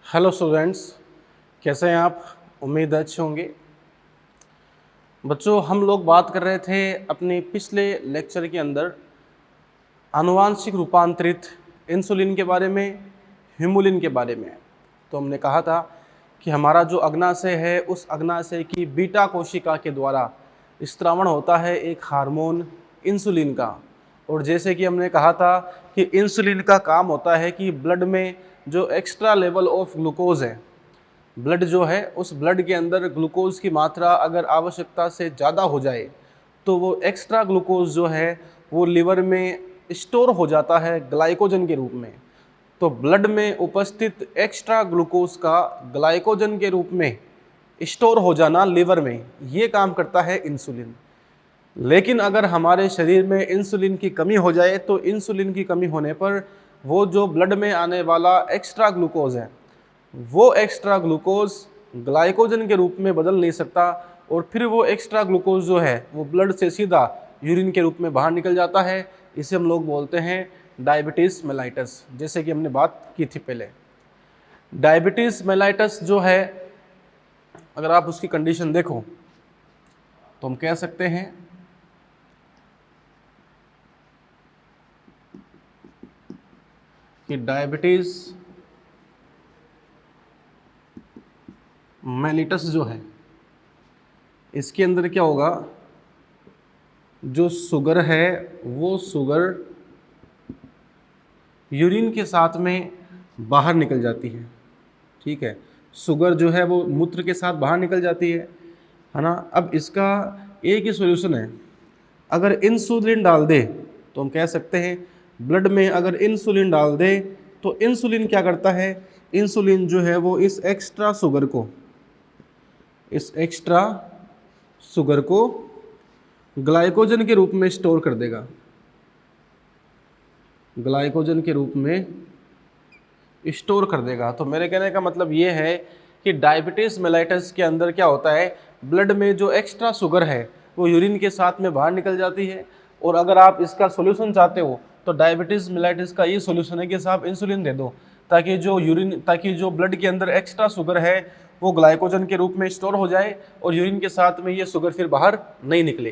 Hello students, कैसे हैं आप? उम्मीद है अच्छे होंगे। बच्चों, हम लोग बात कर रहे थे अपने पिछले लेक्चर के अंदर आनुवांशिक रूपांतरित इंसुलिन के बारे में, ह्यूमुलिन के बारे में। तो हमने कहा था कि हमारा जो अग्नाशय है, उस अग्नाशय की बीटा कोशिका के द्वारा स्त्रावण होता है एक हार्मोन इंसुलिन का। और जैसे कि हमने कहा था कि इंसुलिन का काम होता है कि ब्लड में जो एक्स्ट्रा लेवल ऑफ ग्लूकोज है, ब्लड जो है उस ब्लड के अंदर ग्लूकोज की मात्रा अगर आवश्यकता से ज़्यादा हो जाए तो वो एक्स्ट्रा ग्लूकोज जो है वो लिवर में स्टोर हो जाता है ग्लाइकोजन के रूप में। तो ब्लड में उपस्थित एक्स्ट्रा ग्लूकोज का ग्लाइकोजन के रूप में स्टोर हो जाना लिवर में, ये काम करता है इंसुलिन। लेकिन अगर हमारे शरीर में इंसुलिन की कमी हो जाए तो इंसुलिन की कमी होने पर वो जो ब्लड में आने वाला एक्स्ट्रा ग्लूकोज है, वो एक्स्ट्रा ग्लूकोज ग्लाइकोजन के रूप में बदल नहीं सकता और फिर वो एक्स्ट्रा ग्लूकोज जो है वो ब्लड से सीधा यूरिन के रूप में बाहर निकल जाता है। इसे हम लोग बोलते हैं डायबिटीज़ मेलाइटस, जैसे कि हमने बात की थी पहले। डायबिटीज़ मेलाइटस जो है, अगर आप उसकी कंडीशन देखो तो हम कह सकते हैं कि डायबिटीज़ मेलिटस जो है, इसके अंदर क्या होगा, जो शुगर है वो शुगर यूरिन के साथ में बाहर निकल जाती है। ठीक है, शुगर जो है वो मूत्र के साथ बाहर निकल जाती है ना। अब इसका एक ही सॉल्यूशन है, अगर इंसुलिन डाल दे तो हम कह सकते हैं ब्लड में अगर इंसुलिन डाल दे तो इंसुलिन क्या करता है, इंसुलिन जो है वो इस एक्स्ट्रा शुगर को ग्लाइकोजन के रूप में स्टोर कर देगा, ग्लाइकोजन के रूप में स्टोर कर देगा। तो मेरे कहने का मतलब ये है कि डायबिटीज़ मेलाइटस के अंदर क्या होता है, ब्लड में जो एक्स्ट्रा शुगर है वो यूरिन के साथ में बाहर निकल जाती है। और अगर आप इसका सॉल्यूशन चाहते हो तो डायबिटीज़ मेलाइटस का ये सॉल्यूशन है कि आप इंसुलिन दे दो, ताकि जो ब्लड के अंदर एक्स्ट्रा शुगर है वो ग्लाइकोजन के रूप में स्टोर हो जाए और यूरिन के साथ में ये शुगर फिर बाहर नहीं निकले।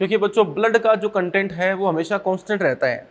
क्योंकि बच्चों, ब्लड का जो कंटेंट है वो हमेशा कांस्टेंट रहता है,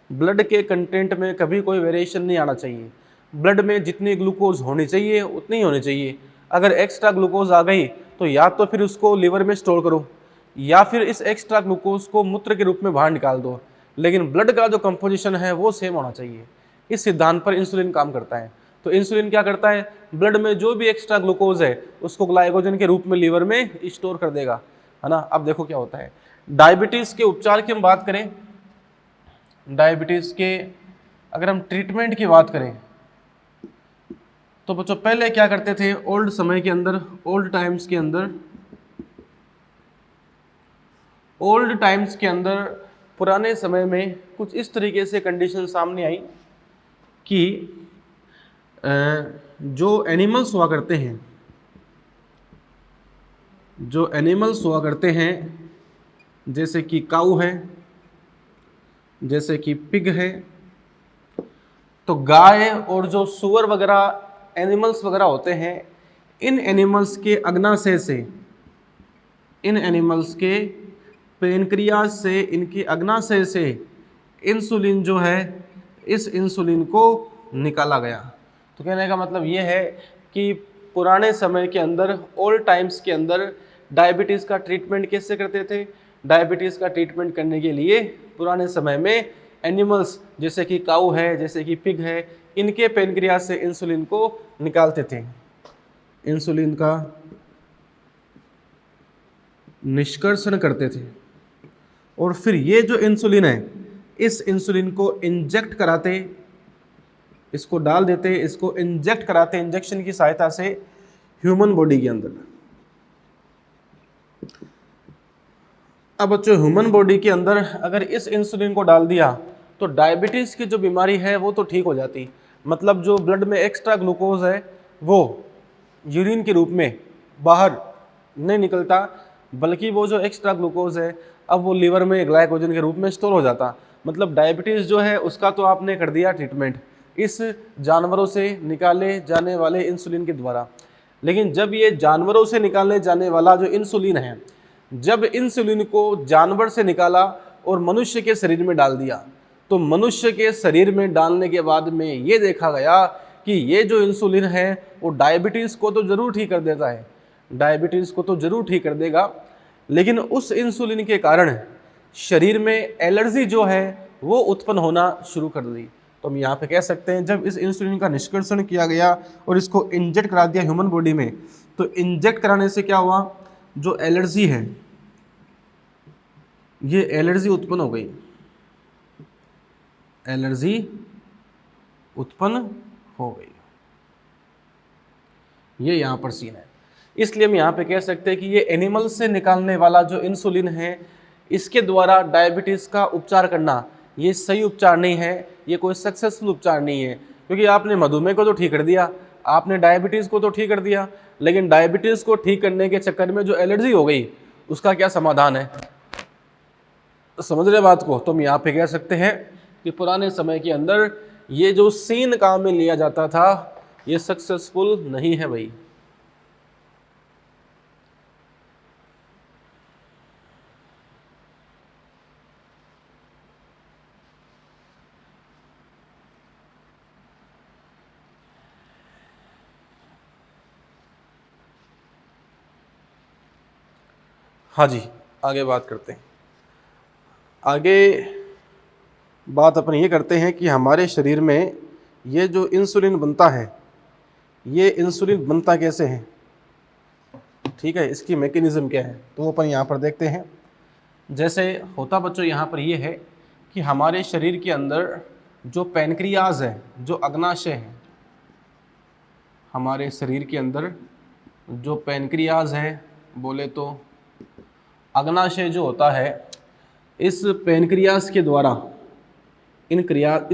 ब्लड के कंटेंट में कभी कोई वेरिएशन नहीं आना चाहिए। ब्लड में जितनी ग्लूकोज होनी चाहिए उतनी ही होनी चाहिए। अगर एक्स्ट्रा ग्लूकोज आ गई तो या तो फिर उसको लिवर में स्टोर करो या फिर इस एक्स्ट्रा ग्लूकोज को मूत्र के रूप में बाहर निकाल दो, लेकिन ब्लड का जो कंपोजिशन है वो सेम होना चाहिए। इस सिद्धांत पर इंसुलिन काम करता है। तो इंसुलिन क्या करता है, ब्लड में जो भी एक्स्ट्रा ग्लूकोज है उसको ग्लाइकोजन के रूप में लीवर में स्टोर कर देगा, है ना। अब देखो क्या होता है, डायबिटीज़ के उपचार की हम बात करें, डायबिटीज़ के अगर हम ट्रीटमेंट की बात करें तो बच्चों पहले क्या करते थे, ओल्ड टाइम्स के अंदर पुराने समय में कुछ इस तरीके से कंडीशन सामने आई कि जो एनिमल्स हुआ करते हैं जैसे कि काऊ है, जैसे कि पिग है, तो गाय और जो सुअर वगैरह एनिमल्स वगैरह होते हैं, इन एनिमल्स के पेनक्रियाज से, इनके अग्नाशय से इंसुलिन जो है, इस इंसुलिन को निकाला गया। तो कहने का मतलब ये है कि पुराने समय के अंदर, ओल्ड टाइम्स के अंदर डायबिटीज़ का ट्रीटमेंट कैसे करते थे, डायबिटीज़ का ट्रीटमेंट करने के लिए पुराने समय में एनिमल्स जैसे कि काऊ है, जैसे कि पिग है, इनके पेनक्रियाज से इंसुलिन को निकालते थे, इंसुलिन का निष्कर्षण करते थे। और फिर ये जो इंसुलिन है, इस इंसुलिन को इंजेक्ट कराते, इसको डाल देते, इसको इंजेक्ट कराते इंजेक्शन की सहायता से ह्यूमन बॉडी के अंदर। अब बच्चों, ह्यूमन बॉडी के अंदर अगर इस इंसुलिन को डाल दिया तो डायबिटीज़ की जो बीमारी है वो तो ठीक हो जाती। मतलब जो ब्लड में एक्स्ट्रा ग्लूकोज है वो यूरिन के रूप में बाहर नहीं निकलता, बल्कि वो जो एक्स्ट्रा ग्लूकोज है अब वो लीवर में ग्लाइकोजन के रूप में स्टोर हो जाता। मतलब डायबिटीज़ जो है उसका तो आपने कर दिया ट्रीटमेंट, इस जानवरों से निकाले जाने वाले इंसुलिन के द्वारा। लेकिन जब ये जानवरों से निकालने जाने वाला जो इंसुलिन है, जब इंसुलिन को जानवर से निकाला और मनुष्य के शरीर में डाल दिया, तो मनुष्य के शरीर में डालने के बाद में ये देखा गया कि ये जो इंसुलिन है वो डायबिटीज़ को तो ज़रूर ठीक कर देता है, डायबिटीज़ को तो ज़रूर ठीक कर देगा, लेकिन उस इंसुलिन के कारण शरीर में एलर्जी जो है वो उत्पन्न होना शुरू कर दी। तो हम यहाँ पे कह सकते हैं जब इस इंसुलिन का निष्कर्षण किया गया और इसको इंजेक्ट करा दिया ह्यूमन बॉडी में, तो इंजेक्ट कराने से क्या हुआ, जो एलर्जी है ये एलर्जी उत्पन्न हो गई, एलर्जी उत्पन्न हो गई। ये यहाँ पर सीन है। इसलिए हम यहाँ पे कह सकते हैं कि ये एनिमल से निकालने वाला जो इंसुलिन है, इसके द्वारा डायबिटीज़ का उपचार करना ये सही उपचार नहीं है, ये कोई सक्सेसफुल उपचार नहीं है। क्योंकि आपने मधुमेह को तो ठीक कर दिया, आपने डायबिटीज़ को तो ठीक कर दिया, लेकिन डायबिटीज़ को ठीक करने के चक्कर में जो एलर्जी हो गई उसका क्या समाधान है? समझ रहे बात को? तो हम यहाँ पे कह सकते हैं कि पुराने समय के अंदर ये जो सीन काम में लिया जाता था ये सक्सेसफुल नहीं है भाई। हाँ जी, आगे बात करते हैं। आगे बात अपन ये करते हैं कि हमारे शरीर में ये जो इंसुलिन बनता है, ये इंसुलिन बनता कैसे है, ठीक है, इसकी मैकेनिज्म क्या है, तो वो अपन यहाँ पर देखते हैं। जैसे होता बच्चों यहाँ पर ये है कि हमारे शरीर के अंदर जो पैनक्रियाज है, जो अग्नाशय है, हमारे शरीर के अंदर जो पैनक्रियाज है, बोले तो अग्नाशय जो होता है, इस पैनक्रियाज के द्वारा इन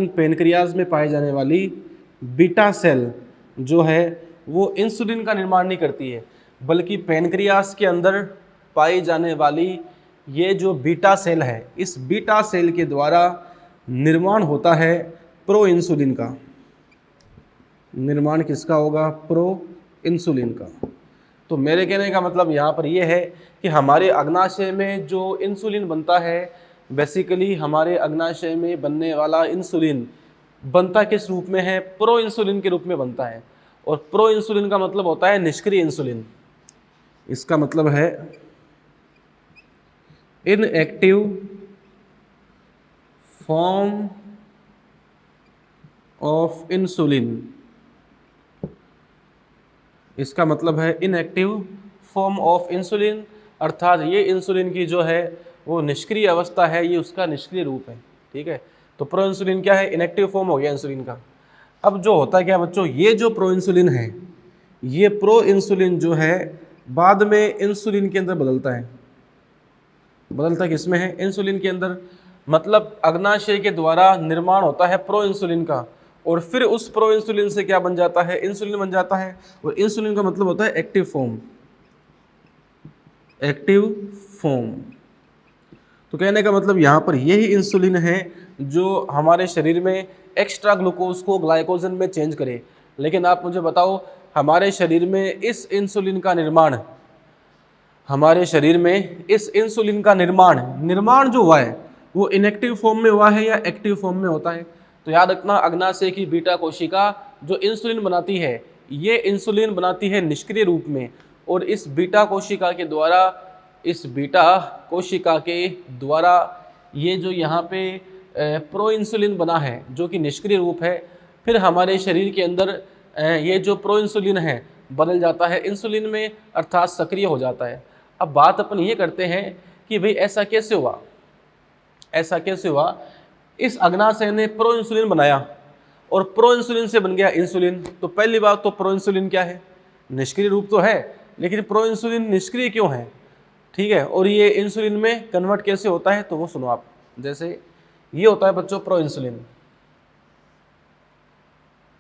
पैनक्रियाज में पाए जाने वाली बीटा सेल जो है वो इंसुलिन का निर्माण नहीं करती है, बल्कि पैनक्रियाज के अंदर पाई जाने वाली ये जो बीटा सेल है, इस बीटा सेल के द्वारा निर्माण होता है प्रो इंसुलिन का। निर्माण किसका होगा? प्रो इंसुलिन का। तो मेरे कहने का मतलब यहाँ पर यह है कि हमारे अग्नाशय में जो इंसुलिन बनता है, बेसिकली हमारे अग्नाशय में बनने वाला इंसुलिन बनता किस रूप में है? प्रो इंसुलिन के रूप में बनता है। और प्रो इंसुलिन का मतलब होता है निष्क्रिय इंसुलिन। इसका मतलब है इनएक्टिव फॉर्म ऑफ इंसुलिन। इसका मतलब है इनएक्टिव फॉर्म ऑफ इंसुलिन, अर्थात ये इंसुलिन की जो है वो निष्क्रिय अवस्था है, ये उसका निष्क्रिय रूप है, ठीक है। तो प्रो इंसुलिन क्या है? इनएक्टिव फॉर्म हो गया इंसुलिन का। अब जो होता है क्या बच्चों, ये जो प्रो इंसुलिन है, ये प्रो इंसुलिन जो है बाद में इंसुलिन के अंदर बदलता है। बदलता किसमें है? इंसुलिन के अंदर। मतलब अग्नाशय के द्वारा निर्माण होता है प्रो इंसुलिन का, और फिर उस प्रो इंसुलिन से क्या बन जाता है? इंसुलिन बन जाता है। और इंसुलिन का मतलब होता है एक्टिव फॉर्म। Active form. तो कहने का मतलब यहाँ पर यही इंसुलिन है जो हमारे शरीर में एक्स्ट्रा ग्लूकोज को ग्लाइकोजन में चेंज करे। लेकिन आप मुझे बताओ, हमारे शरीर में इस इंसुलिन का निर्माण, हमारे शरीर में इस इंसुलिन का निर्माण जो हुआ है वो इनएक्टिव फॉर्म में हुआ है या एक्टिव फॉर्म में होता है? तो याद रखना, अग्नाशय की बीटा कोशिका जो इंसुलिन बनाती है, ये इंसुलिन बनाती है निष्क्रिय रूप में, और इस बीटा कोशिका के द्वारा, इस बीटा कोशिका के द्वारा ये जो यहाँ पे प्रो इंसुलिन बना है जो कि निष्क्रिय रूप है, फिर हमारे शरीर के अंदर ये जो प्रो इंसुलिन है बदल जाता है इंसुलिन में, अर्थात सक्रिय हो जाता है। अब बात अपन ये करते हैं कि भाई ऐसा कैसे हुआ, ऐसा कैसे हुआ? इस अग्नाशय ने प्रो इंसुलिन बनाया और प्रो इंसुलिन से बन गया इंसुलिन। तो पहली बात तो प्रो इंसुलिन क्या है? निष्क्रिय रूप तो है, लेकिन प्रो इंसुलिन निष्क्रिय क्यों है? ठीक है, और ये इंसुलिन में कन्वर्ट कैसे होता है तो वो सुनो आप। जैसे ये होता है बच्चों प्रो इंसुलिन,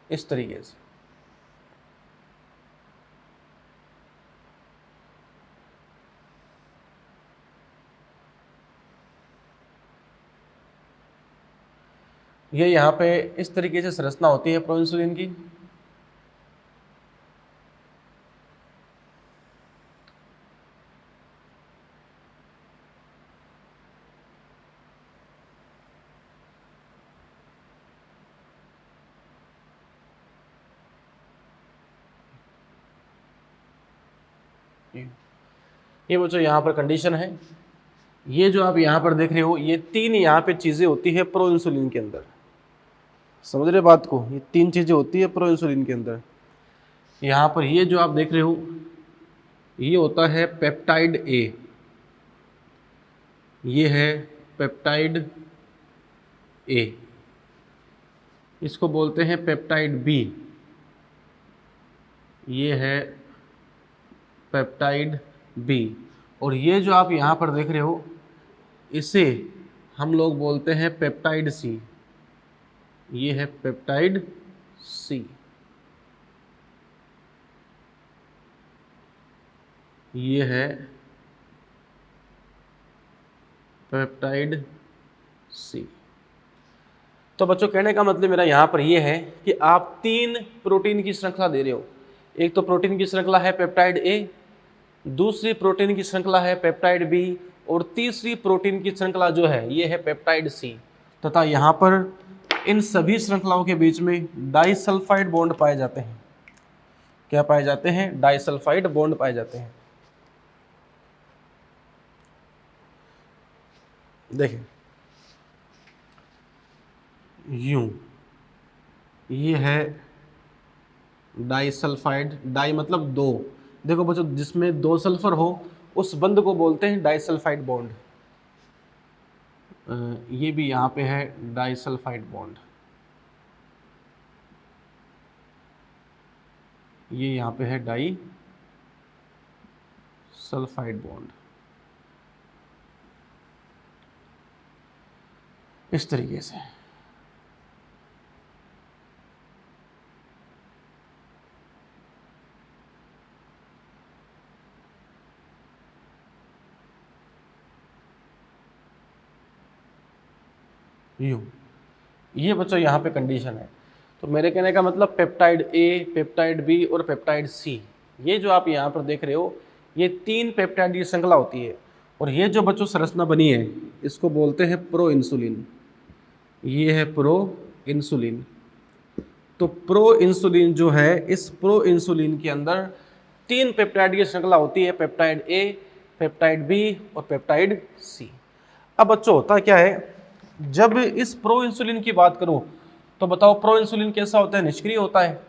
इस तरीके से। ये यहाँ पे इस तरीके से संरचना होती है प्रो इंसुलिन की। ये बच्चों यहाँ पर कंडीशन है। ये जो आप यहाँ पर देख रहे हो, ये तीन यहाँ पे चीज़ें होती है प्रो इंसुलिन के अंदर। समझ रहे बात को? ये तीन चीज़ें होती है प्रो इंसुलिन के अंदर। यहाँ पर ये जो आप देख रहे हो, ये होता है पेप्टाइड ए, ये है पेप्टाइड ए, इसको बोलते हैं पेप्टाइड बी, ये है पेप्टाइड बी, और ये जो आप यहाँ पर देख रहे हो, इसे हम लोग बोलते हैं पेप्टाइड सी, ये है पेप्टाइड सी, ये है पेप्टाइड सी। तो बच्चों कहने का मतलब मेरा यहाँ पर ये है कि आप तीन प्रोटीन की श्रृंखला दे रहे हो। एक तो प्रोटीन की श्रृंखला है पेप्टाइड ए, दूसरी प्रोटीन की श्रृंखला है पेप्टाइड बी, और तीसरी प्रोटीन की श्रृंखला जो है ये है पेप्टाइड सी। तथा यहाँ पर इन सभी श्रृंखलाओं के बीच में डाइसल्फाइड बॉन्ड पाए जाते हैं। क्या पाए जाते हैं? डाइसल्फाइड बॉन्ड पाए जाते हैं। देखिए यूं, ये है डाइसल्फाइड, डाई मतलब दो। देखो बच्चों, जिसमें दो सल्फर हो उस बंध को बोलते हैं डाइसल्फाइड बॉन्ड। ये भी यहाँ पे है डाइसल्फाइड बॉन्ड, ये यहाँ पे है डाई सल्फाइड बॉन्ड। इस तरीके से यूं, ये बच्चों यहाँ पे कंडीशन है। तो मेरे कहने का मतलब पेप्टाइड ए, पेप्टाइड बी और पेप्टाइड सी, ये जो आप यहाँ पर देख रहे हो, ये तीन पेप्टाइड की श्रृंखला होती है। और ये जो बच्चों संरचना बनी है, इसको बोलते हैं प्रो इंसुलिन, ये है प्रो इंसुलिन। तो प्रो इंसुलिन जो है, इस प्रो इंसुलिन के अंदर तीन पेप्टाइड की श्रृंखला होती है, पेप्टाइड ए, पेप्टाइड बी और पेप्टाइड सी। अब बच्चों होता क्या है, जब इस प्रो इंसुलिन की बात करूं तो बताओ प्रो इंसुलिन कैसा होता है? निष्क्रिय होता है।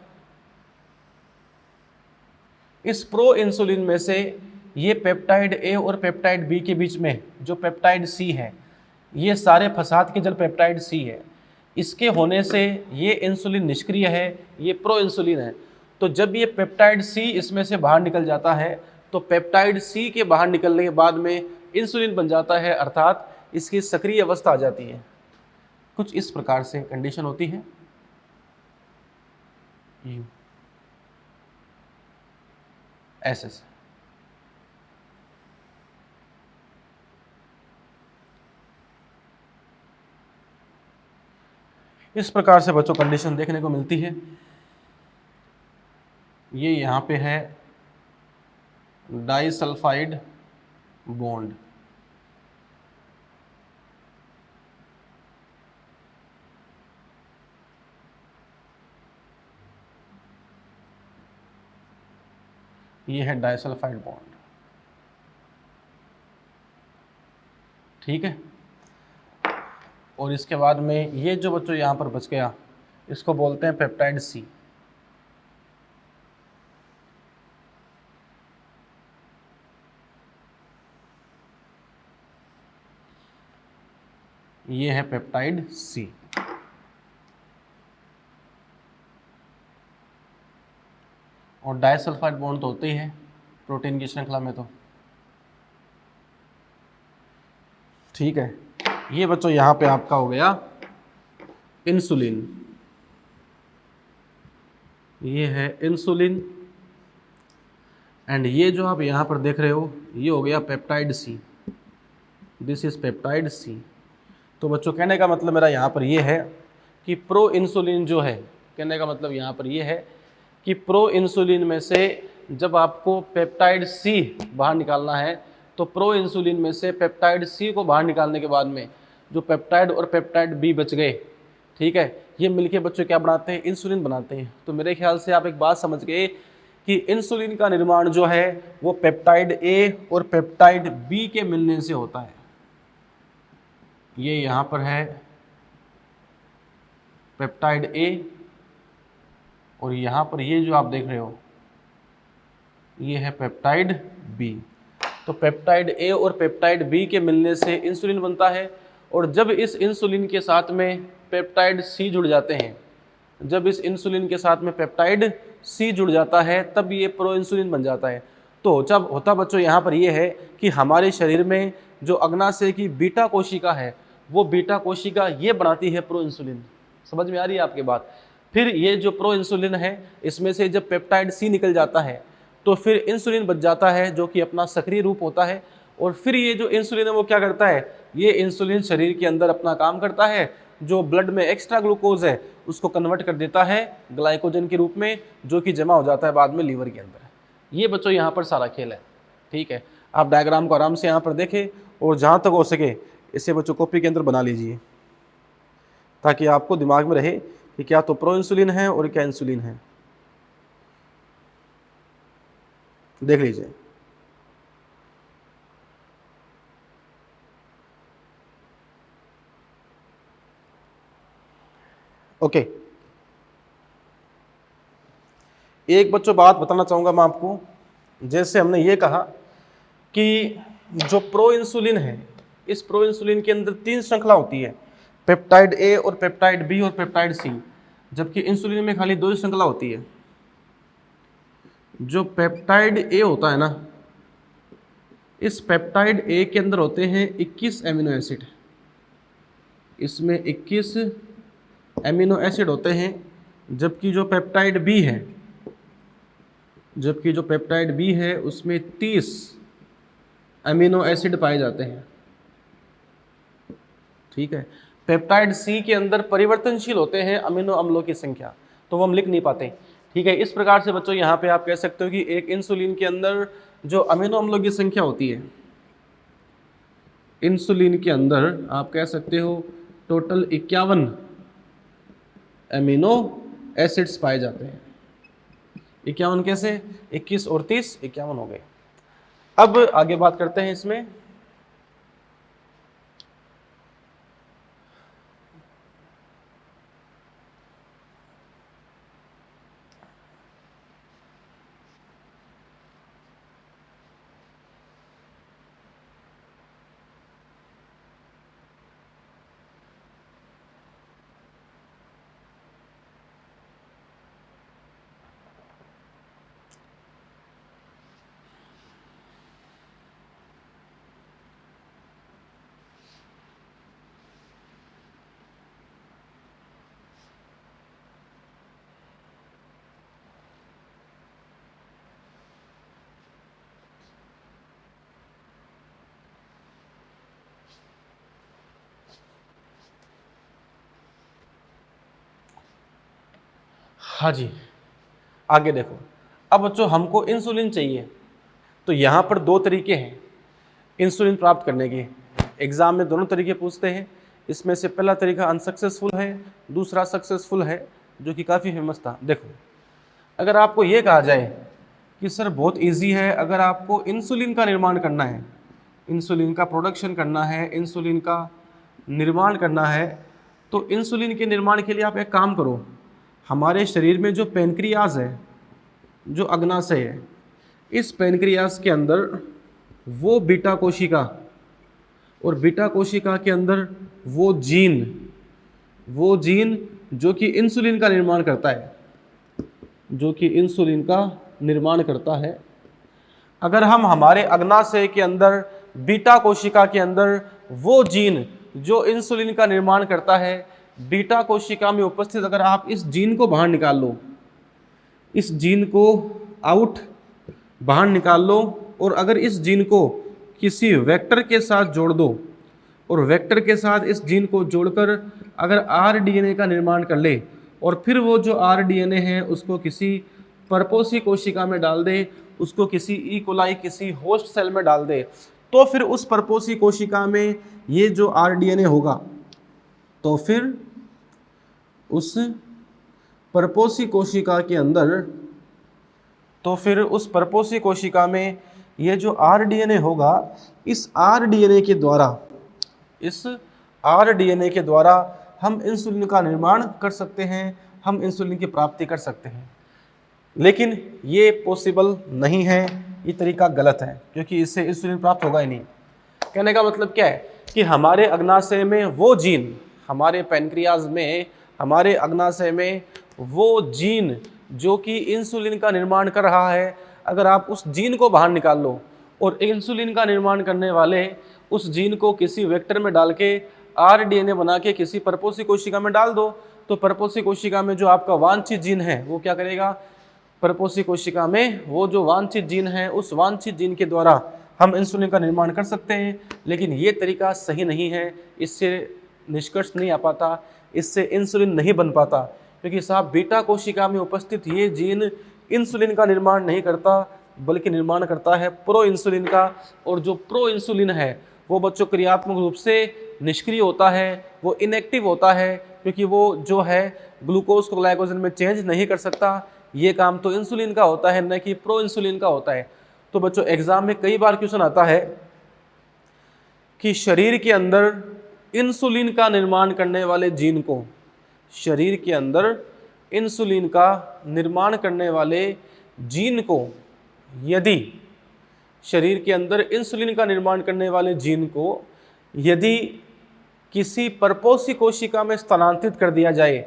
इस प्रो इंसुलिन में से ये पेप्टाइड ए और पेप्टाइड बी के बीच में जो पेप्टाइड सी है, ये सारे फसाद के जल पेप्टाइड सी है। इसके होने से ये इंसुलिन निष्क्रिय है, ये प्रो इंसुलिन है। तो जब ये पेप्टाइड सी इसमें से बाहर निकल जाता है, तो पेप्टाइड सी के बाहर निकलने के बाद में इंसुलिन बन जाता है, अर्थात इसकी सक्रिय अवस्था आ जाती है। कुछ इस प्रकार से कंडीशन होती है। ऐसे से इस प्रकार से बच्चों कंडीशन देखने को मिलती है। ये यहाँ पे है डाइसल्फाइड बॉन्ड, ये है डाइसल्फाइड बॉन्ड, ठीक है। और इसके बाद में ये जो बच्चों यहाँ पर बच गया, इसको बोलते हैं पेप्टाइड सी। ये है पेप्टाइड सी। और डाइसल्फाइड बॉन्ड तो होते ही है प्रोटीन की श्रृंखला में, तो ठीक है। ये बच्चों यहाँ पे आपका हो गया इंसुलिन, ये है इंसुलिन। एंड ये जो आप यहाँ पर देख रहे हो, ये हो गया peptide C, this is peptide C. तो बच्चों कहने का मतलब मेरा यहाँ पर ये है कि प्रो इंसुलिन जो है, कहने का मतलब यहाँ पर ये है कि प्रो इंसुलिन में से जब आपको पेप्टाइड सी बाहर निकालना है तो प्रो इंसुलिन में से पेप्टाइड सी को बाहर निकालने के बाद में जो पेप्टाइड और पेप्टाइड बी बच गए, ठीक है, ये मिलके बच्चों क्या बनाते हैं, इंसुलिन बनाते हैं। तो मेरे ख्याल से आप एक बात समझ गए कि इंसुलिन का निर्माण जो है वो पेप्टाइड ए और पेप्टाइड बी के मिलने से होता है। ये यहाँ पर है पेप्टाइड ए और यहाँ पर ये जो आप देख रहे हो ये है पेप्टाइड बी। तो पेप्टाइड ए और पेप्टाइड बी के मिलने से इंसुलिन बनता है और जब इस इंसुलिन के साथ में पेप्टाइड सी जुड़ जाते हैं, जब इस इंसुलिन के साथ में पेप्टाइड सी जुड़ जाता है तब ये प्रो इंसुलिन बन जाता है। तो जब होता बच्चों यहाँ पर ये है कि हमारे शरीर में जो अग्नाशय की बीटा कोशिका है वो बीटा कोशिका ये बनाती है प्रो इंसुलिन। समझ में आ रही है आपकी बात। फिर ये जो प्रो इंसुलिन है इसमें से जब पेप्टाइड सी निकल जाता है तो फिर इंसुलिन बच जाता है जो कि अपना सक्रिय रूप होता है। और फिर ये जो इंसुलिन है वो क्या करता है, ये इंसुलिन शरीर के अंदर अपना काम करता है, जो ब्लड में एक्स्ट्रा ग्लूकोज है उसको कन्वर्ट कर देता है ग्लाइकोजन के रूप में, जो कि जमा हो जाता है बाद में लीवर के अंदर। ये बच्चों यहाँ पर सारा खेल है, ठीक है। आप डायग्राम को आराम से यहाँ पर देखें और जहाँ तक हो सके इसे बच्चों कॉपी के अंदर बना लीजिए ताकि आपको दिमाग में रहे कि क्या तो प्रो इंसुलिन है और क्या इंसुलिन है। देख लीजिए। ओके, एक बच्चों बात बताना चाहूँगा मैं आपको। जैसे हमने ये कहा कि जो प्रो इंसुलिन है इस प्रो इंसुलिन के अंदर 3 श्रृंखला होती है, पेप्टाइड ए और पेप्टाइड बी और पेप्टाइड सी, जबकि इंसुलिन में खाली 2 श्रृंखला होती है। जो पेप्टाइड ए होता है ना, इस पेप्टाइड ए के अंदर होते हैं 21 एमिनो एसिड, इसमें 21 एमिनो एसिड होते हैं, जबकि जो पेप्टाइड बी है, जबकि जो पेप्टाइड बी है उसमें 30 एमिनो एसिड पाए जाते हैं, ठीक है। पेप्टाइड सी के अंदर परिवर्तनशील होते हैं अमीनो अम्लों की संख्या, तो वो हम लिख नहीं पाते, ठीक है। इस प्रकार से बच्चों यहाँ पे आप कह सकते हो कि एक इंसुलिन के अंदर जो अमीनो अम्लों की संख्या होती है, इंसुलिन के अंदर आप कह सकते हो टोटल 51 एमिनो एसिड्स पाए जाते हैं। 51 कैसे, 21 और 30 51 हो गए। अब आगे बात करते हैं इसमें। हाँ जी, आगे देखो। अब बच्चों हमको इंसुलिन चाहिए, तो यहाँ पर 2 तरीके हैं इंसुलिन प्राप्त करने के। एग्ज़ाम में दोनों तरीके पूछते हैं, इसमें से पहला तरीका अनसक्सेसफुल है, दूसरा सक्सेसफुल है, जो कि काफ़ी फेमस था। देखो, अगर आपको ये कहा जाए कि सर बहुत इजी है, अगर आपको इंसुलिन का निर्माण करना है, इंसुलिन का प्रोडक्शन करना है, इंसुलिन का निर्माण करना है, तो इंसुलिन के निर्माण के लिए आप एक काम करो, हमारे शरीर में जो पैनक्रियाज है, जो अग्नाशय है, इस पैनक्रियाज के अंदर वो बीटा कोशिका और बीटा कोशिका के अंदर वो जीन जो कि इंसुलिन का निर्माण करता है, जो कि इंसुलिन का निर्माण करता है। अगर हम हमारे अग्नाशय के अंदर बीटा कोशिका के अंदर वो जीन जो इंसुलिन का निर्माण करता है, बीटा कोशिका में उपस्थित अगर आप इस जीन को बाहर निकाल लो, इस जीन को आउट बाहर निकाल लो, और अगर इस जीन को किसी वेक्टर के साथ जोड़ दो और वेक्टर के साथ इस जीन को जोड़कर अगर आरडीएनए का निर्माण कर ले और फिर वो जो आरडीएनए है उसको किसी परपोषी कोशिका में डाल दे, उसको किसी ई कोलाई किसी होस्ट सेल में डाल दे, तो फिर उस परपोषी कोशिका में ये जो आरडीएनए होगा, तो फिर उस परपोषी कोशिका के अंदर, तो फिर उस परपोषी कोशिका में ये जो आरडीएनए होगा, इस आरडीएनए के द्वारा हम इंसुलिन का निर्माण कर सकते हैं, हम इंसुलिन की प्राप्ति कर सकते हैं। लेकिन ये पॉसिबल नहीं है, ये तरीका गलत है, क्योंकि इससे इंसुलिन प्राप्त होगा ही नहीं। कहने का मतलब क्या है कि हमारे अग्नाशय में वो जीन, हमारे पैनक्रियाज में, हमारे अग्नाशय में वो जीन जो कि इंसुलिन का निर्माण कर रहा है, अगर आप उस जीन को बाहर निकाल लो और इंसुलिन का निर्माण करने वाले उस जीन को किसी वेक्टर में डाल के आरडीएनए बना के किसी परपोषी कोशिका में डाल दो, तो परपोषी कोशिका में जो आपका वांछित जीन है वो क्या करेगा, परपोषी कोशिका में वो जो वांछित जीन है, उस वांछित जीन के द्वारा हम इंसुलिन का निर्माण कर सकते हैं। लेकिन ये तरीका सही नहीं है, इससे निष्कर्ष नहीं आ पाता, इससे इंसुलिन नहीं बन पाता, क्योंकि साहब बीटा कोशिका में उपस्थित ये जीन इंसुलिन का निर्माण नहीं करता, बल्कि निर्माण करता है प्रो इंसुलिन का। और जो प्रो इंसुलिन है वो बच्चों क्रियात्मक रूप से निष्क्रिय होता है, वो इनएक्टिव होता है, क्योंकि वो जो है ग्लूकोज को ग्लाइकोजन में चेंज नहीं कर सकता। ये काम तो इंसुलिन का होता है, न कि प्रो इंसुलिन का होता है। तो बच्चों एग्जाम में कई बार क्वेश्चन आता है कि शरीर के अंदर इंसुलिन का निर्माण करने वाले जीन को, शरीर के अंदर इंसुलिन का निर्माण करने वाले जीन को, यदि शरीर के अंदर इंसुलिन का निर्माण करने वाले जीन को यदि किसी परपोषी कोशिका में स्थानांतरित कर दिया जाए,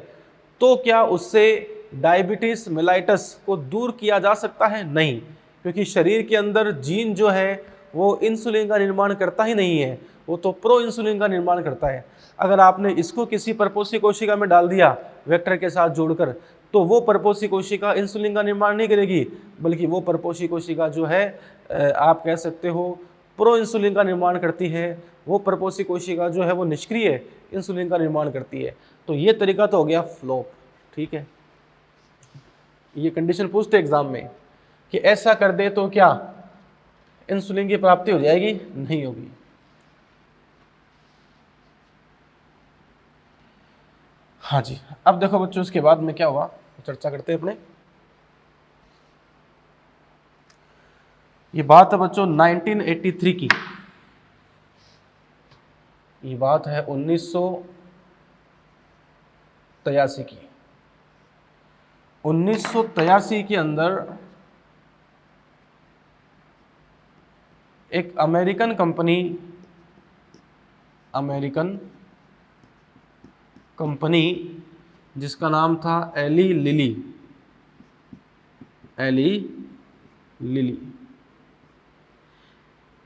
तो क्या उससे डायबिटीज मेलाइटस को दूर किया जा सकता है? नहीं, क्योंकि शरीर के अंदर जीन जो है वो इंसुलिन का निर्माण करता ही नहीं है, वो तो प्रो इंसुलिन का निर्माण करता है। अगर आपने इसको किसी परपोषी कोशिका में डाल दिया वेक्टर के साथ जोड़कर, तो वो परपोषी कोशिका इंसुलिन का निर्माण नहीं करेगी, बल्कि वो परपोषी कोशिका जो है आप कह सकते हो प्रो इंसुलिन का निर्माण करती है। वो परपोषी कोशिका जो है वो निष्क्रिय इंसुलिन का निर्माण करती है। तो ये तरीका तो हो गया फ्लॉप, ठीक है। ये कंडीशन पूछते एग्जाम में कि ऐसा कर दे तो क्या इंसुलिन की प्राप्ति हो जाएगी? नहीं होगी। हाँ जी, अब देखो बच्चों इसके बाद में क्या हुआ, चर्चा करते हैं अपने। ये बात है बच्चों 1983 की, ये बात है 1983 की। 1983 के अंदर एक अमेरिकन कंपनी जिसका नाम था एली लिली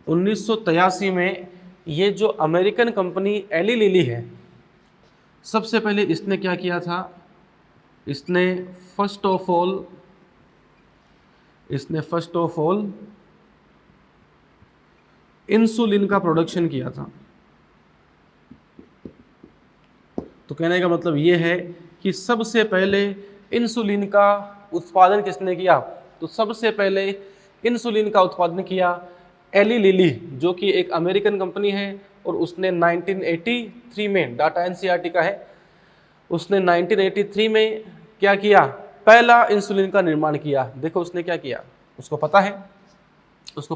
1983 में ये जो अमेरिकन कंपनी एली लिली है, सबसे पहले इसने क्या किया था, इसने फर्स्ट ऑफ ऑल इंसुलिन का प्रोडक्शन किया था। तो कहने का मतलब ये है कि सबसे पहले इंसुलिन का उत्पादन किसने किया? तो सबसे पहले इंसुलिन का उत्पादन किया एली लिली, जो कि एक अमेरिकन कंपनी है, और उसने 1983 में, डाटा एनसीईआरटी का है, उसने 1983 में क्या किया? पहला इंसुलिन का निर्माण किया। देखो उसने क्या किया, उसको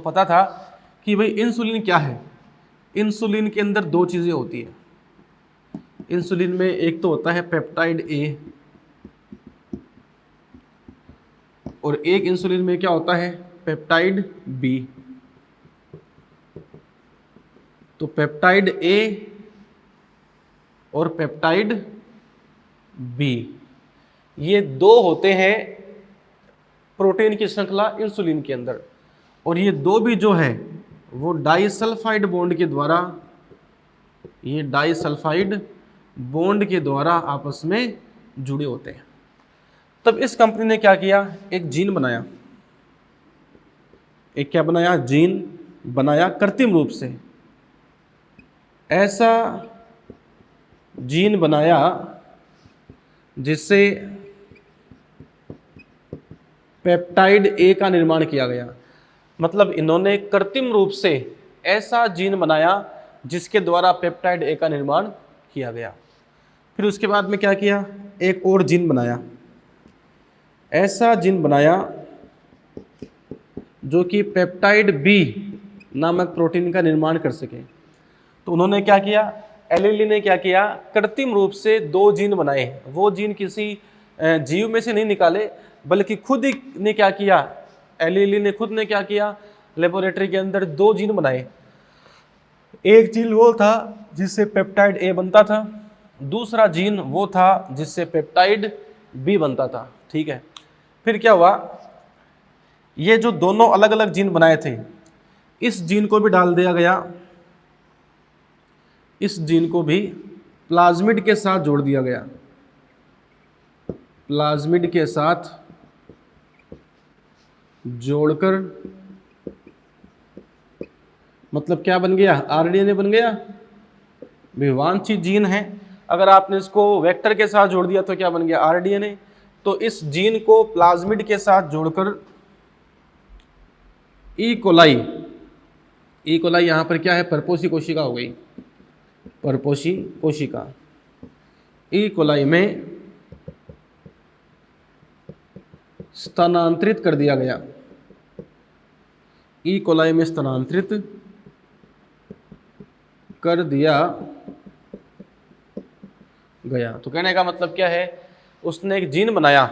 पता था कि भाई इंसुलिन क्या है। इंसुलिन के अंदर दो चीज़ें होती है। इंसुलिन में एक तो होता है पेप्टाइड ए, और एक इंसुलिन में क्या होता है, पेप्टाइड बी। तो पेप्टाइड ए और पेप्टाइड बी, ये दो होते हैं प्रोटीन की श्रृंखला इंसुलिन के अंदर, और ये दो भी जो है वो डाइसल्फाइड बॉन्ड के द्वारा, ये डाइसल्फाइड बॉन्ड के द्वारा आपस में जुड़े होते हैं। तब इस कंपनी ने क्या किया, एक जीन बनाया, एक क्या बनाया, जीन बनाया कृत्रिम रूप से। ऐसा जीन बनाया जिससे पेप्टाइड ए का निर्माण किया गया। मतलब इन्होंने कृत्रिम रूप से ऐसा जीन बनाया जिसके द्वारा पेप्टाइड ए का निर्माण किया गया। फिर उसके बाद में क्या किया, एक और जीन बनाया, ऐसा जीन बनाया जो कि पेप्टाइड बी नामक प्रोटीन का निर्माण कर सके। तो उन्होंने क्या किया, एलिली ने क्या किया, कृत्रिम रूप से 2 जीन बनाए। वो जीन किसी जीव में से नहीं निकाले, बल्कि खुद ही ने क्या किया, एलिली ने खुद ने क्या किया, लेबोरेटरी के अंदर 2 जीन बनाए। एक जीन वो था जिससे पेप्टाइड ए बनता था, दूसरा जीन वो था जिससे पेप्टाइड बी बनता था। ठीक है, फिर क्या हुआ, ये जो दोनों अलग अलग जीन बनाए थे, इस जीन को भी डाल दिया गया, इस जीन को भी प्लाज्मिड के साथ जोड़ दिया गया। प्लाज्मिड के साथ जोड़कर मतलब क्या बन गया, आरडीएनए बन गया। वांछित जीन है, अगर आपने इसको वेक्टर के साथ जोड़ दिया तो क्या बन गया, आरडीएनए। तो इस जीन को प्लाज्मिड के साथ जोड़कर ई कोलाई यहां पर क्या है, परपोषी कोशिका हो गई, परपोषी कोशिका। ई कोलाई में स्थानांतरित कर दिया गया, ई कोलाई में स्थानांतरित कर दिया गया। तो कहने का मतलब क्या है, उसने एक जीन बनाया,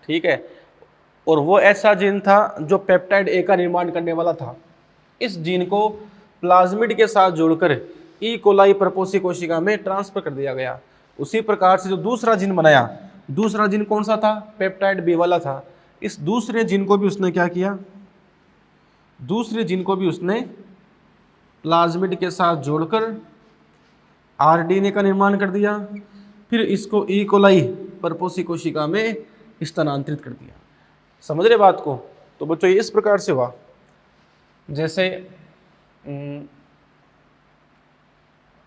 ठीक है, और वो ऐसा जीन था जो पेप्टाइड ए का निर्माण करने वाला था। इस जीन को प्लाज्मिड के साथ जोड़कर ई कोलाई परपोषी कोशिका में ट्रांसफर कर दिया गया। उसी प्रकार से जो दूसरा जीन बनाया, दूसरा जीन कौन सा था, पेप्टाइड बी वाला था। इस दूसरे जीन को भी उसने क्या किया, दूसरे जीन को भी उसने प्लाज्मिड के साथ जोड़कर आरडीएनए का निर्माण कर दिया। फिर इसको ई कोलाई परपोषी कोशिका में स्थानांतरित कर दिया। समझ रहे बात को। तो बच्चों ये इस प्रकार से हुआ, जैसे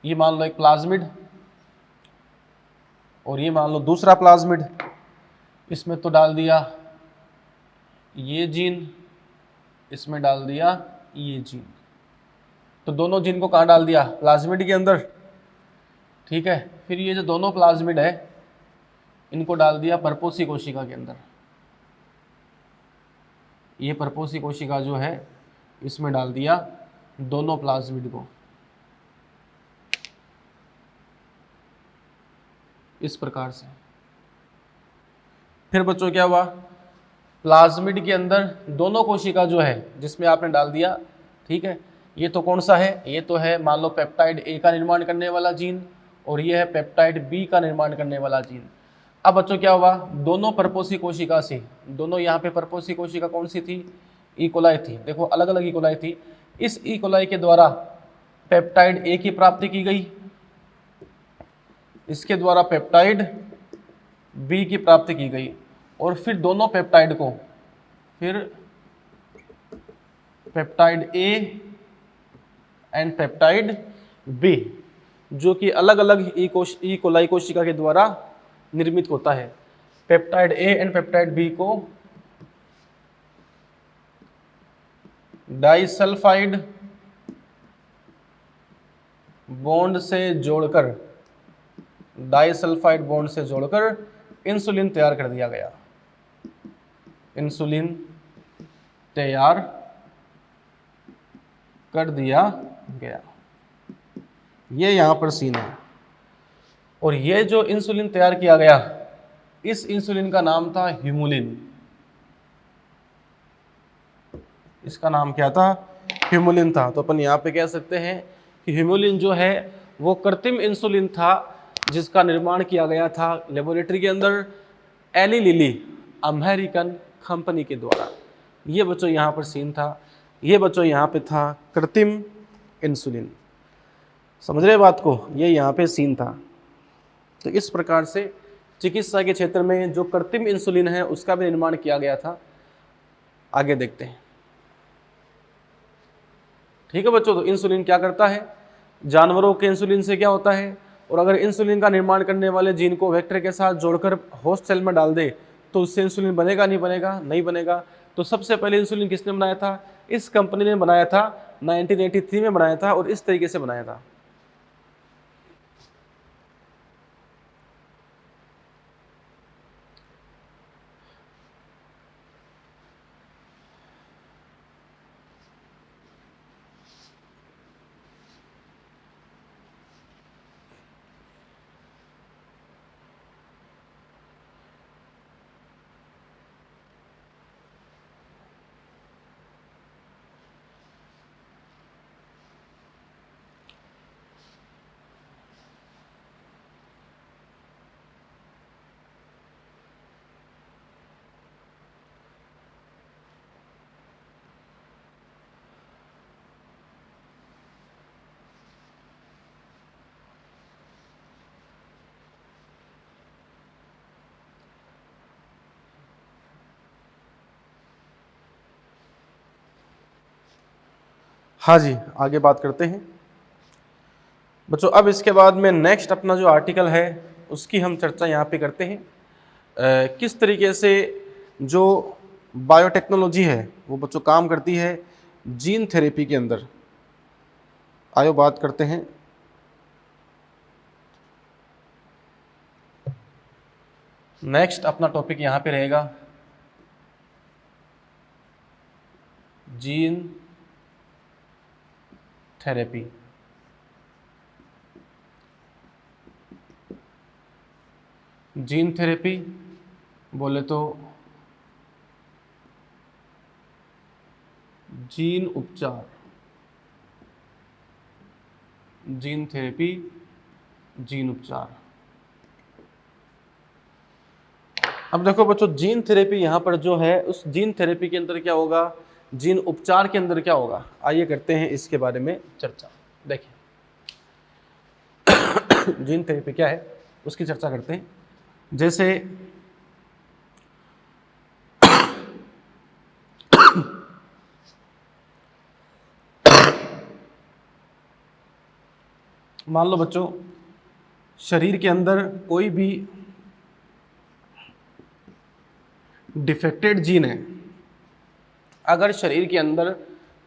ये मान लो एक प्लाज्मिड और ये मान लो दूसरा प्लाज्मिड, इसमें तो डाल दिया ये जीन, इसमें डाल दिया ये जीन। तो दोनों जीन को कहाँ डाल दिया, प्लाज्मिड के अंदर, ठीक है। फिर ये जो दोनों प्लाज्मिड है इनको डाल दिया परपोषी कोशिका के अंदर। ये परपोषी कोशिका जो है इसमें डाल दिया दोनों प्लाज्मिड को, इस प्रकार से। फिर बच्चों क्या हुआ, प्लाज्मिड के अंदर दोनों कोशिका जो है जिसमें आपने डाल दिया, ठीक है, ये तो कौन सा है, ये तो है मान लो पेप्टाइड ए का निर्माण करने वाला जीन, और ये है पेप्टाइड बी का निर्माण करने वाला जीन। अब बच्चों क्या हुआ, दोनों परपोषी कोशिका से, दोनों यहाँ पे परपोषी कोशिका कौन सी थी, ई कोलाई थी। देखो अलग अलग ई कोलाई थी। इस ई कोलाई के द्वारा पेप्टाइड ए की प्राप्ति की गई, इसके द्वारा पेप्टाइड बी की प्राप्ति की गई, और फिर दोनों पेप्टाइड को, फिर peptide A and peptide B, जो कि अलग अलग ई कोलाई कोशिका के द्वारा निर्मित होता है। Peptide A and peptide B को डाइसल्फाइड बॉन्ड से जोड़कर, डाइसल्फाइड बॉन्ड से जोड़कर इंसुलिन तैयार कर दिया गया। इंसुलिन तैयार कर दिया गया, ये यहां पर सीन है। और ये जो इंसुलिन तैयार किया गया, इस इंसुलिन का नाम था ह्यूमुलिन। इसका नाम क्या था, ह्यूमुलिन था। तो अपन यहाँ पे कह सकते हैं कि ह्यूमुलिन जो है वो कृत्रिम इंसुलिन था जिसका निर्माण किया गया था लेबोरेटरी के अंदर एली लिली अमेरिकन कंपनी के द्वारा। ये बच्चों यहाँ पर सीन था, ये बच्चों यहाँ पे था कृत्रिम इंसुलिन। समझ रहे बात को, ये यहाँ पे सीन था। तो इस प्रकार से चिकित्सा के क्षेत्र में जो कृत्रिम इंसुलिन है उसका भी निर्माण किया गया था। आगे देखते हैं, ठीक है बच्चों। तो इंसुलिन क्या करता है, जानवरों के इंसुलिन से क्या होता है, और अगर इंसुलिन का निर्माण करने वाले जीन को वेक्टर के साथ जोड़कर होस्ट सेल में डाल दे तो उससे इंसुलिन बनेगा नहीं बनेगा? नहीं बनेगा। तो सबसे पहले इंसुलिन किसने बनाया था? इस कंपनी ने बनाया था, 1983 में बनाया था और इस तरीके से बनाया था। हाँ जी, आगे बात करते हैं बच्चों। अब इसके बाद में नेक्स्ट अपना जो आर्टिकल है उसकी हम चर्चा यहाँ पे करते हैं। किस तरीके से जो बायोटेक्नोलॉजी है वो बच्चों काम करती है जीन थेरेपी के अंदर। आयो बात करते हैं। नेक्स्ट अपना टॉपिक यहाँ पे रहेगा जीन थेरेपी। जीन थेरेपी बोले तो जीन उपचार, जीन थेरेपी, जीन उपचार। अब देखो बच्चों, जीन थेरेपी यहाँ पर जो है उस जीन थेरेपी के अंदर क्या होगा, जीन उपचार के अंदर क्या होगा, आइए करते हैं इसके बारे में चर्चा। देखिए जीन थेरेपी क्या है उसकी चर्चा करते हैं। जैसे मान लो बच्चों शरीर के अंदर कोई भी डिफेक्टेड जीन है, अगर शरीर के अंदर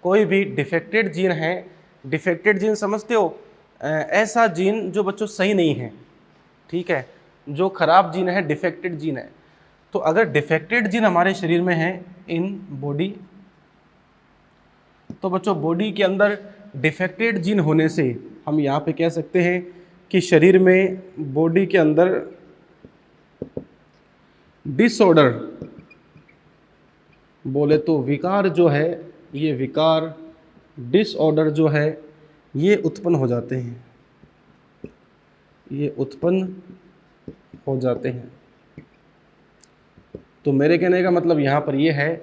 कोई भी डिफेक्टेड जीन है, डिफेक्टेड जीन समझते हो, ऐसा जीन जो बच्चों सही नहीं है, ठीक है, जो खराब जीन है, डिफेक्टेड जीन है। तो अगर डिफेक्टेड जीन हमारे शरीर में है इन बॉडी, तो बच्चों बॉडी के अंदर डिफेक्टेड जीन होने से हम यहाँ पे कह सकते हैं कि शरीर में बॉडी के अंदर डिसऑर्डर बोले तो विकार जो है, ये विकार डिसऑर्डर जो है ये उत्पन्न हो जाते हैं, ये उत्पन्न हो जाते हैं। तो मेरे कहने का मतलब यहाँ पर ये है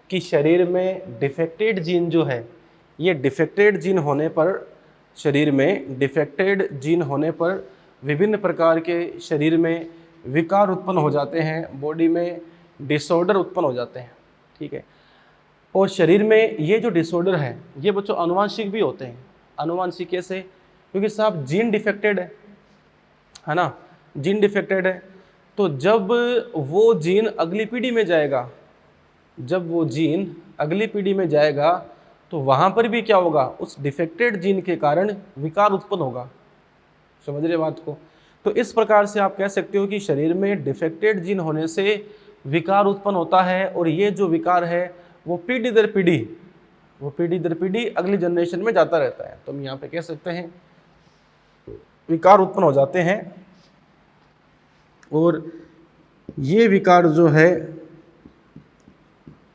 कि शरीर में डिफेक्टेड जीन जो है, ये डिफेक्टेड जीन होने पर, शरीर में डिफेक्टेड जीन होने पर विभिन्न प्रकार के शरीर में विकार उत्पन्न हो जाते हैं, बॉडी में डिसऑर्डर उत्पन्न हो जाते हैं, ठीक है। और शरीर में ये जो डिसऑर्डर है ये बच्चों आनुवांशिक भी होते हैं। आनुवांशिक कैसे? क्योंकि साहब जीन डिफेक्टेड है ना, जीन डिफेक्टेड है, तो जब वो जीन अगली पीढ़ी में जाएगा, जब वो जीन अगली पीढ़ी में जाएगा तो वहाँ पर भी क्या होगा, उस डिफेक्टेड जीन के कारण विकार उत्पन्न होगा। समझ रहे बात को? तो इस प्रकार से आप कह सकते हो कि शरीर में डिफेक्टेड जीन होने से विकार उत्पन्न होता है, और ये जो विकार है वो पीढ़ी दर पीढ़ी, वो पीढ़ी दर पीढ़ी अगली जनरेशन में जाता रहता है। तो हम यहाँ पे कह सकते हैं विकार उत्पन्न हो जाते हैं, और ये विकार जो है,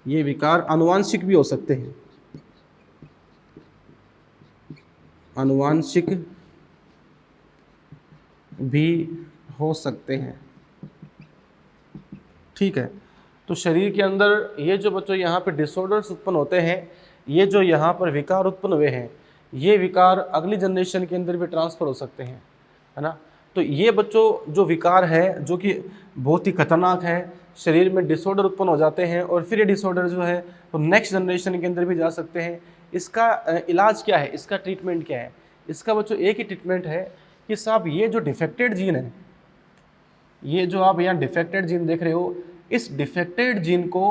ये विकार आनुवांशिक भी हो सकते हैं, आनुवांशिक भी हो सकते हैं, ठीक है। तो शरीर के अंदर ये जो बच्चों यहाँ पे डिसऑर्डर्स उत्पन्न होते हैं, ये जो यहाँ पर विकार उत्पन्न हुए हैं, ये विकार अगली जनरेशन के अंदर भी ट्रांसफ़र हो सकते हैं, है ना। तो ये बच्चों जो विकार है जो कि बहुत ही खतरनाक है, शरीर में डिसऑर्डर उत्पन्न हो जाते हैं, और फिर ये डिसऑर्डर जो है तो नेक्स्ट जनरेशन के अंदर भी जा सकते हैं। इसका इलाज क्या है, इसका ट्रीटमेंट क्या है? इसका बच्चों एक ही ट्रीटमेंट है कि साहब ये जो डिफेक्टेड जीन है, ये जो आप यहाँ डिफेक्टेड जीन देख रहे हो, इस डिफेक्टेड जीन को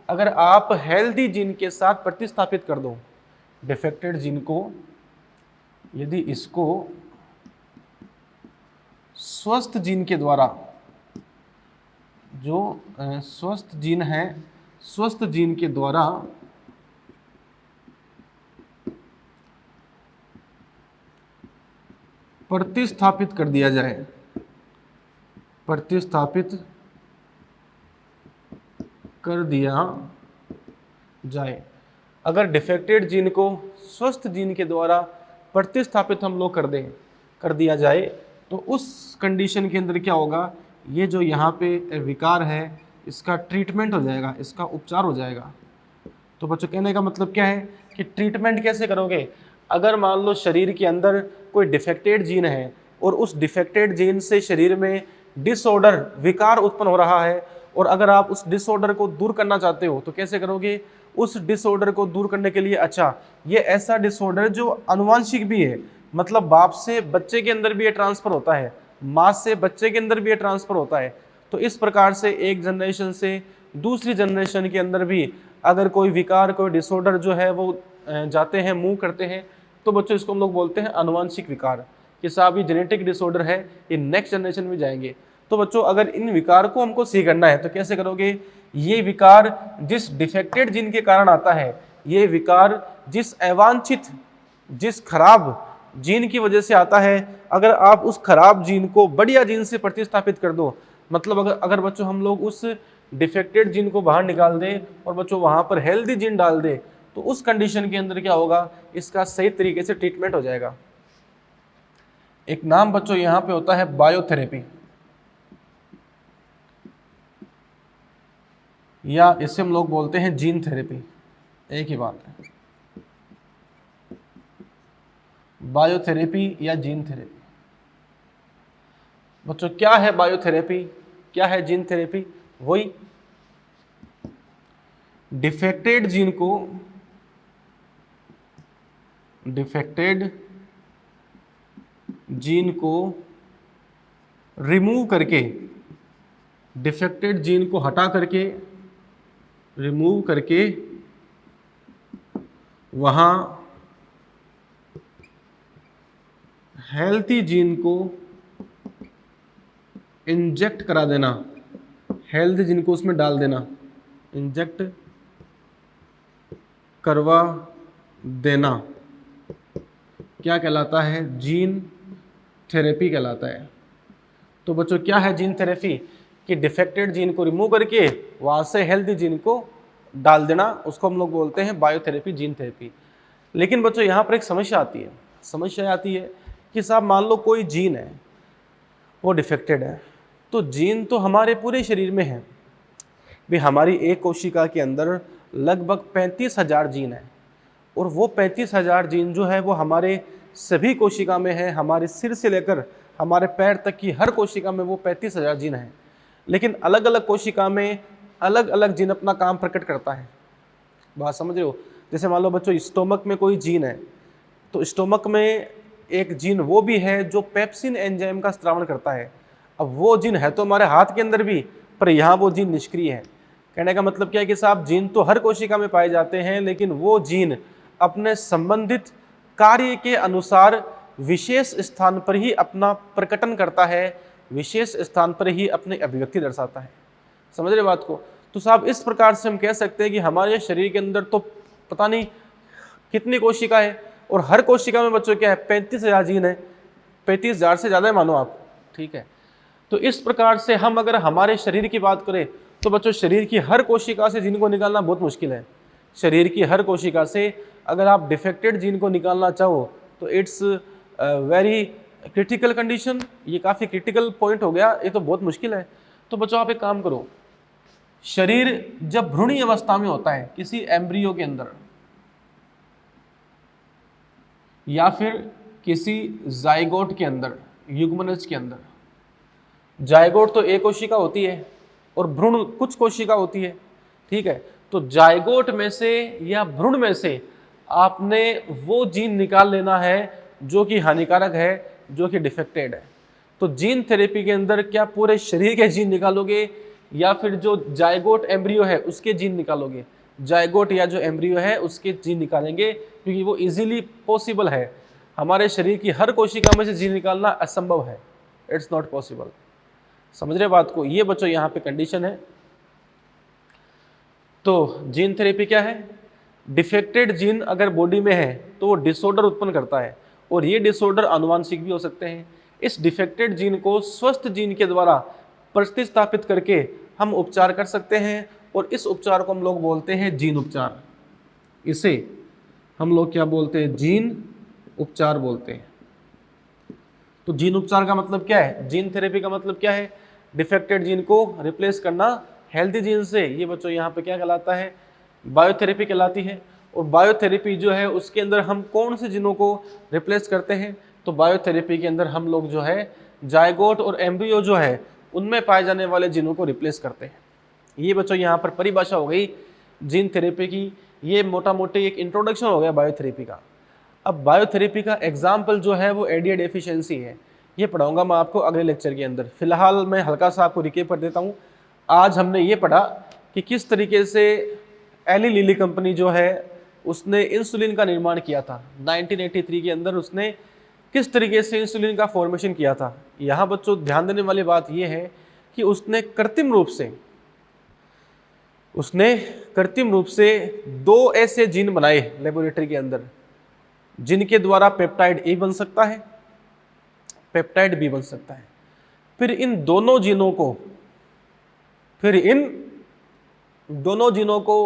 अगर आप हेल्दी जीन के साथ प्रतिस्थापित कर दो, डिफेक्टेड जीन को यदि इसको स्वस्थ जीन के द्वारा, जो स्वस्थ जीन है, स्वस्थ जीन के द्वारा प्रतिस्थापित कर दिया जाए, प्रतिस्थापित कर दिया जाए, अगर डिफेक्टेड जीन को स्वस्थ जीन के द्वारा प्रतिस्थापित हम लोग कर दिया जाए, तो उस कंडीशन के अंदर क्या होगा, ये जो यहाँ पे विकार है इसका ट्रीटमेंट हो जाएगा, इसका उपचार हो जाएगा। तो बच्चों कहने का मतलब क्या है कि ट्रीटमेंट कैसे करोगे, अगर मान लो शरीर के अंदर कोई डिफेक्टेड जीन है और उस डिफेक्टेड जीन से शरीर में डिसऑर्डर, विकार उत्पन्न हो रहा है, और अगर आप उस डिसऑर्डर को दूर करना चाहते हो तो कैसे करोगे, उस डिसऑर्डर को दूर करने के लिए, अच्छा ये ऐसा डिसऑर्डर जो अनुवांशिक भी है, मतलब बाप से बच्चे के अंदर भी ये ट्रांसफर होता है, माँ से बच्चे के अंदर भी ये ट्रांसफर होता है, तो इस प्रकार से एक जनरेशन से दूसरी जनरेशन के अंदर भी अगर कोई विकार, कोई डिसऑर्डर जो है वो जाते हैं, मूव करते हैं, तो बच्चों इसको हम लोग बोलते हैं अनुवांशिक विकार, कि साहब ये जेनेटिक डिसऑर्डर है, ये नेक्स्ट जनरेशन में जाएंगे। तो बच्चों अगर इन विकार को हमको सही करना है तो कैसे करोगे, ये विकार जिस डिफेक्टेड जीन के कारण आता है, ये विकार जिस अवांछित, जिस खराब जीन की वजह से आता है, अगर आप उस खराब जीन को बढ़िया जीन से प्रतिस्थापित कर दो, मतलब अगर बच्चों हम लोग उस डिफेक्टेड जीन को बाहर निकाल दें और बच्चों वहाँ पर हेल्दी जीन डाल दें, तो उस कंडीशन के अंदर क्या होगा, इसका सही तरीके से ट्रीटमेंट हो जाएगा। एक नाम बच्चों यहाँ पे होता है बायोथेरेपी, या इसे हम लोग बोलते हैं जीन थेरेपी, एक ही बात है, बायोथेरेपी या जीन थेरेपी। बच्चों क्या है बायोथेरेपी, क्या है जीन थेरेपी, वही डिफेक्टेड जीन को, डिफेक्टेड जीन को रिमूव करके, डिफेक्टेड जीन को हटा करके, रिमूव करके वहाँ हेल्थी जीन को इंजेक्ट करा देना, हेल्थी जीन को उसमें डाल देना, इंजेक्ट करवा देना, क्या कहलाता है, जीन थेरेपी कहलाता है। तो बच्चों क्या है जीन थेरेपी, कि डिफेक्टेड जीन को रिमूव करके वहाँ से हेल्दी जीन को डाल देना, उसको हम लोग बोलते हैं बायोथेरेपी, जीन थेरेपी। लेकिन बच्चों यहाँ पर एक समस्या आती है, समस्या आती है कि साहब मान लो कोई जीन है वो डिफेक्टेड है, तो जीन तो हमारे पूरे शरीर में है भी, हमारी एक कोशिका के अंदर लगभग 35,000 जीन है, और वो 35,000 जीन जो है वो हमारे सभी कोशिका में है, हमारे सिर से लेकर हमारे पैर तक की हर कोशिका में वो 35,000 जीन है। लेकिन अलग अलग कोशिका में अलग अलग जीन अपना काम प्रकट करता है, बात समझ रहे हो। जैसे मान लो बच्चों स्टोमक में कोई जीन है, तो स्टोमक में एक जीन वो भी है जो पेप्सिन एंजाइम का स्त्रावण करता है। अब वो जीन है तो हमारे हाथ के अंदर भी, पर यहाँ वो जीन निष्क्रिय है। कहने का मतलब क्या है कि साहब जीन तो हर कोशिका में पाए जाते हैं, लेकिन वो जीन अपने संबंधित कार्य के अनुसार विशेष स्थान पर ही अपना प्रकटन करता है, विशेष स्थान पर ही अपनी अभिव्यक्ति दर्शाता है। समझ रहे बात को। तो साहब इस प्रकार से हम कह सकते हैं कि हमारे शरीर के अंदर तो पता नहीं कितनी कोशिका है, और हर कोशिका में बच्चों क्या है 35,000 जीन है, 35,000 से ज़्यादा मानो आप, ठीक है। तो इस प्रकार से हम अगर हमारे शरीर की बात करें तो बच्चों शरीर की हर कोशिका से जीन को निकालना बहुत मुश्किल है। शरीर की हर कोशिका से अगर आप डिफेक्टेड जीन को निकालना चाहो तो इट्स वेरी क्रिटिकल कंडीशन, ये काफ़ी क्रिटिकल पॉइंट हो गया, ये तो बहुत मुश्किल है। तो बच्चों आप एक काम करो, शरीर जब भ्रूणी अवस्था में होता है किसी एम्ब्रियो के अंदर या फिर किसी जाइगोट के अंदर, युग्मनज के अंदर, जाइगोट तो एक कोशिका होती है और भ्रूण कुछ कोशिका होती है, ठीक है। तो जाइगोट में से या भ्रूण में से आपने वो जीन निकाल लेना है जो कि हानिकारक है, जो कि डिफेक्टेड है। तो जीन थेरेपी के अंदर क्या पूरे शरीर के जीन निकालोगे या फिर जो जायगोट एम्ब्रियो है उसके जीन निकालोगे? जायगोट या जो एम्ब्रियो है उसके जीन निकालेंगे, क्योंकि वो इजीली पॉसिबल है। हमारे शरीर की हर कोशिका में से जीन निकालना असंभव है, इट्स नॉट पॉसिबल। समझ रहे बात को? ये बच्चों यहाँ पे कंडीशन है। तो जीन थेरेपी क्या है? डिफेक्टेड जीन अगर बॉडी में है तो वो डिसऑर्डर उत्पन्न करता है, और ये डिसऑर्डर आनुवांशिक भी हो सकते हैं। इस डिफेक्टेड जीन को स्वस्थ जीन के द्वारा प्रतिस्थापित करके हम उपचार कर सकते हैं, और इस उपचार को हम लोग बोलते हैं जीन उपचार। इसे हम लोग क्या बोलते हैं? जीन उपचार बोलते हैं। तो जीन उपचार का मतलब क्या है? जीन थेरेपी का मतलब क्या है? डिफेक्टेड जीन को रिप्लेस करना हेल्दी जीन से। ये बच्चों यहाँ पे क्या कहलाता है? बायोथेरेपी कहलाती है। और बायोथेरेपी जो है उसके अंदर हम कौन से जीनों को रिप्लेस करते हैं? तो बायोथेरेपी के अंदर हम लोग जो है जायगोट और एम्ब्रियो जो है उनमें पाए जाने वाले जीनों को रिप्लेस करते हैं। ये बच्चों यहाँ पर परिभाषा हो गई जीन थेरेपी की। ये मोटा मोटी एक इंट्रोडक्शन हो गया बायोथेरेपी का। अब बायोथेरेपी का एग्जाम्पल जो है वो एडीए डेफिशिएंसी है। ये पढ़ाऊंगा मैं आपको अगले लेक्चर के अंदर। फिलहाल मैं हल्का सा आपको रिकेप कर देता हूँ। आज हमने ये पढ़ा कि किस तरीके से एली लिली कंपनी जो है उसने इंसुलिन का निर्माण किया था 1983 के अंदर। उसने किस तरीके से इंसुलिन का फॉर्मेशन किया था। यहाँ बच्चों ध्यान देने वाली बात यह है कि उसने कृत्रिम रूप से 2 ऐसे जीन बनाए लेबोरेटरी के अंदर जिनके द्वारा पेप्टाइड ए बन सकता है, पेप्टाइड बी बन सकता है। फिर इन दोनों जीनों को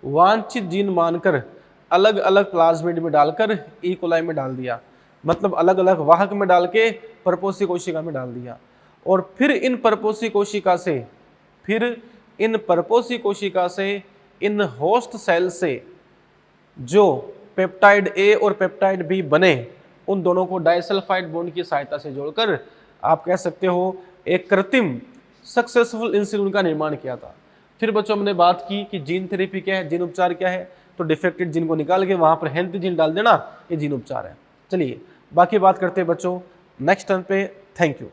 वांछित जीन मानकर अलग अलग प्लाज्मिड में डालकर ई कोलाई में डाल दिया, मतलब अलग अलग वाहक में डाल के परपोषी कोशिका में डाल दिया। और फिर इन परपोषी कोशिका से इन होस्ट सेल से जो पेप्टाइड ए और पेप्टाइड बी बने, उन दोनों को डाइसल्फाइड बॉन्ड की सहायता से जोड़कर आप कह सकते हो एक कृत्रिम सक्सेसफुल इंसुलिन का निर्माण किया था। फिर बच्चों हमने बात की कि जीन थेरेपी क्या है, जीन उपचार क्या है। तो डिफेक्टेड जीन को निकाल के वहां पर हेल्थी जीन डाल देना, ये जीन उपचार है। चलिए बाकी बात करते हैं बच्चों नेक्स्ट टर्न पे। Thank you.